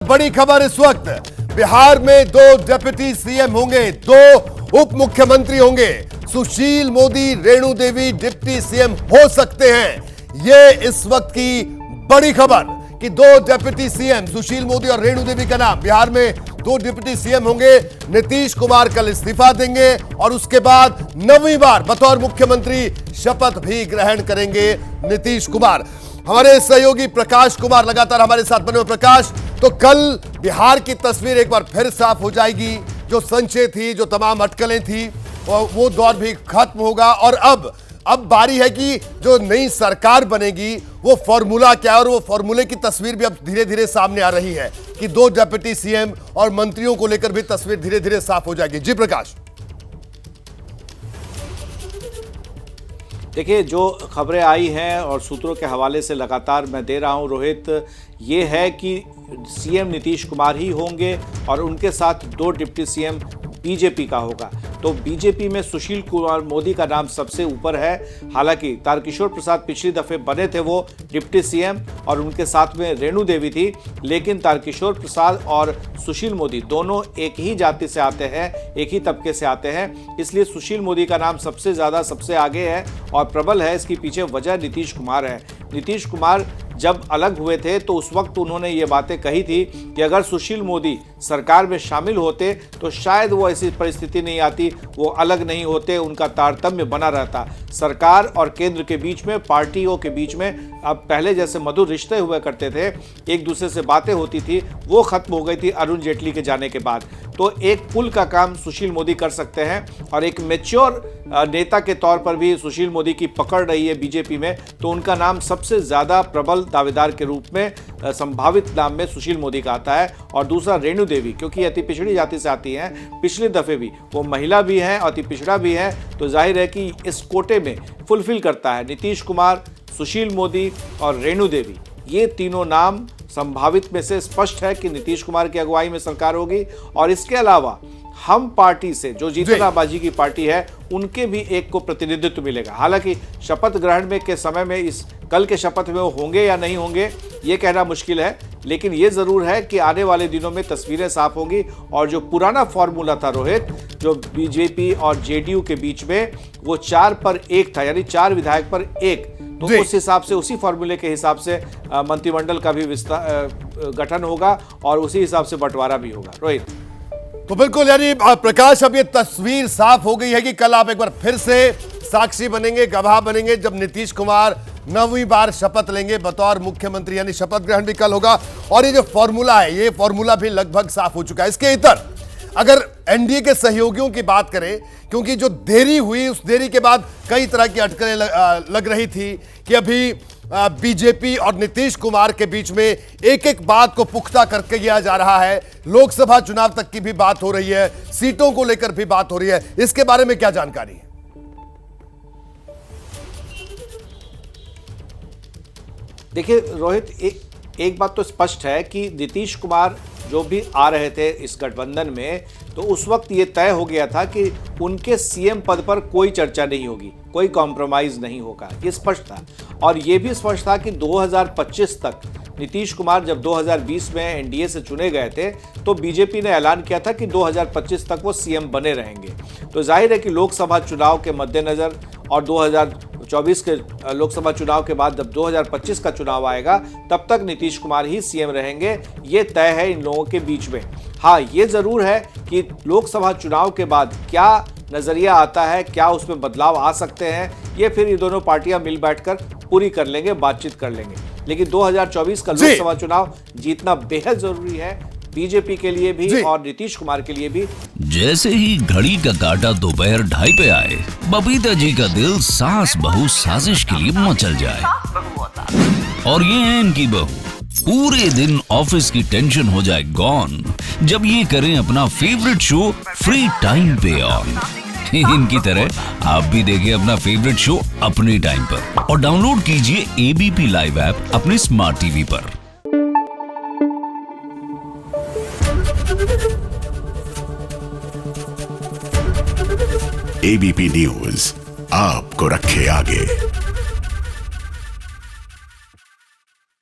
बड़ी खबर इस वक्त, बिहार में 2 डिप्टी सीएम होंगे, 2 उप मुख्यमंत्री होंगे। सुशील मोदी, रेणु देवी डिप्टी सीएम हो सकते हैं। यह इस वक्त की बड़ी खबर कि 2 डिप्टी सीएम, सुशील मोदी और रेणु देवी का नाम, बिहार में 2 डिप्टी सीएम होंगे। नीतीश कुमार कल इस्तीफा देंगे और उसके बाद 9वीं बार बतौर मुख्यमंत्री शपथ भी ग्रहण करेंगे नीतीश कुमार। हमारे सहयोगी प्रकाश कुमार लगातार हमारे साथ बने हुए। प्रकाश, तो कल बिहार की तस्वीर एक बार फिर साफ हो जाएगी। जो संशय थी, जो तमाम अटकलें थी, वो दौर भी खत्म होगा और अब बारी है कि जो नई सरकार बनेगी वो फॉर्मूला क्या है, और वो फॉर्मूले की तस्वीर भी अब धीरे धीरे सामने आ रही है कि 2 डिप्टी सीएम और मंत्रियों को लेकर भी तस्वीर धीरे धीरे साफ हो जाएगी। जी प्रकाश। देखिए, जो खबरें आई हैं और सूत्रों के हवाले से लगातार मैं दे रहा हूं रोहित, ये है कि सीएम नीतीश कुमार ही होंगे और उनके साथ 2 डिप्टी सीएम बीजेपी का होगा। तो बीजेपी में सुशील कुमार मोदी का नाम सबसे ऊपर है। हालांकि तारकिशोर प्रसाद पिछली दफे बने थे वो डिप्टी सीएम और उनके साथ में रेणु देवी थी, लेकिन तारकिशोर प्रसाद और सुशील मोदी दोनों एक ही जाति से आते हैं, एक ही तबके से आते हैं, इसलिए सुशील मोदी का नाम सबसे ज़्यादा सबसे आगे है और प्रबल है। इसके पीछे वजह नीतीश कुमार है। नीतीश कुमार जब अलग हुए थे तो उस वक्त उन्होंने ये बातें कही थी कि अगर सुशील मोदी सरकार में शामिल होते तो शायद वो ऐसी परिस्थिति नहीं आती, वो अलग नहीं होते, उनका तारतम्य बना रहता। सरकार और केंद्र के बीच में, पार्टियों के बीच में अब पहले जैसे मधुर रिश्ते हुआ करते थे, एक दूसरे से बातें होती थी, वो खत्म हो गई थी अरुण जेटली के जाने के बाद। तो एक पुल का काम सुशील मोदी कर सकते हैं और एक मैच्योर नेता के तौर पर भी सुशील मोदी की पकड़ रही है बीजेपी में, तो उनका नाम सबसे ज़्यादा प्रबल दावेदार के रूप में संभावित नाम में सुशील मोदी का आता है। और दूसरा रेणु देवी, क्योंकि अति पिछड़ी जाति से आती हैं, पिछले दफ़े भी वो महिला भी हैं, अति पिछड़ा भी है, तो जाहिर है कि इस कोटे में फुलफिल करता है। नीतीश कुमार, सुशील मोदी और रेणु देवी, ये तीनों नाम संभावित में से स्पष्ट है कि नीतीश कुमार की अगुवाई में सरकार होगी। और इसके अलावा हम पार्टी से, जो जीतनाबाजी की पार्टी है, उनके भी एक को प्रतिनिधित्व मिलेगा। हालांकि शपथ ग्रहण में के समय में इस कल के शपथ में वो होंगे या नहीं होंगे ये कहना मुश्किल है, लेकिन ये ज़रूर है कि आने वाले दिनों में तस्वीरें साफ होंगी। और जो पुराना फॉर्मूला था रोहित, जो बीजेपी और जेडीयू के बीच में, वो 4 पर 1 था, यानी 4 विधायक पर 1, तो उस हिसाब से, उसी फॉर्मूले के हिसाब से मंत्रिमंडल का भी गठन होगा और उसी हिसाब से बंटवारा भी होगा। रोहित, तो बिल्कुल, यानी प्रकाश, अब ये तस्वीर साफ हो गई है कि कल आप एक बार फिर से साक्षी बनेंगे, गवाह बनेंगे, जब नीतीश कुमार 9वीं बार शपथ लेंगे बतौर मुख्यमंत्री, यानी शपथ ग्रहण भी कल होगा। और ये जो फॉर्मूला है, ये फॉर्मूला भी लगभग साफ हो चुका है। इसके इतर अगर एनडीए के सहयोगियों की बात करें, क्योंकि जो देरी हुई, उस देरी के बाद कई तरह की अटकलें लग रही थी कि अभी बीजेपी और नीतीश कुमार के बीच में एक एक बात को पुख्ता करके किया जा रहा है। लोकसभा चुनाव तक की भी बात हो रही है, सीटों को लेकर भी बात हो रही है। इसके बारे में क्या जानकारी है? देखिए रोहित, एक बात तो स्पष्ट है कि नीतीश कुमार जो भी आ रहे थे इस गठबंधन में, तो उस वक्त ये तय हो गया था कि उनके सीएम पद पर कोई चर्चा नहीं होगी, कोई कॉम्प्रोमाइज़ नहीं होगा, ये स्पष्ट था। और ये भी स्पष्ट था कि 2025 तक, नीतीश कुमार जब 2020 में एनडीए से चुने गए थे, तो बीजेपी ने ऐलान किया था कि 2025 तक वो सीएम बने रहेंगे। तो जाहिर है कि लोकसभा चुनाव के मद्देनज़र और 2024 के लोकसभा चुनाव के बाद जब 2025 का चुनाव आएगा, तब तक नीतीश कुमार ही सीएम रहेंगे, ये तय है इन लोगों के बीच में। हाँ, ये ज़रूर है कि लोकसभा चुनाव के बाद क्या नज़रिया आता है, क्या उसमें बदलाव आ सकते हैं, ये फिर ये दोनों पार्टियां मिल बैठकर पूरी कर लेंगे, बातचीत कर लेंगे। लेकिन 2024 का लोकसभा चुनाव जीतना बेहद ज़रूरी है, बीजेपी के लिए भी और नीतीश कुमार के लिए भी। जैसे ही घड़ी का काटा दोपहर 2:30 पे आए, बबीता जी का दिल सास बहू साजिश के लिए मचल जाए। और ये है इनकी बहू, पूरे दिन ऑफिस की टेंशन हो जाए गॉन जब ये करें अपना फेवरेट शो फ्री टाइम पे ऑन। इनकी तरह आप भी देखिए अपना फेवरेट शो अपने टाइम पर और डाउनलोड कीजिए एबीपी लाइव ऐप अपने स्मार्ट टीवी पर। एबीपी न्यूज आपको रखे आगे।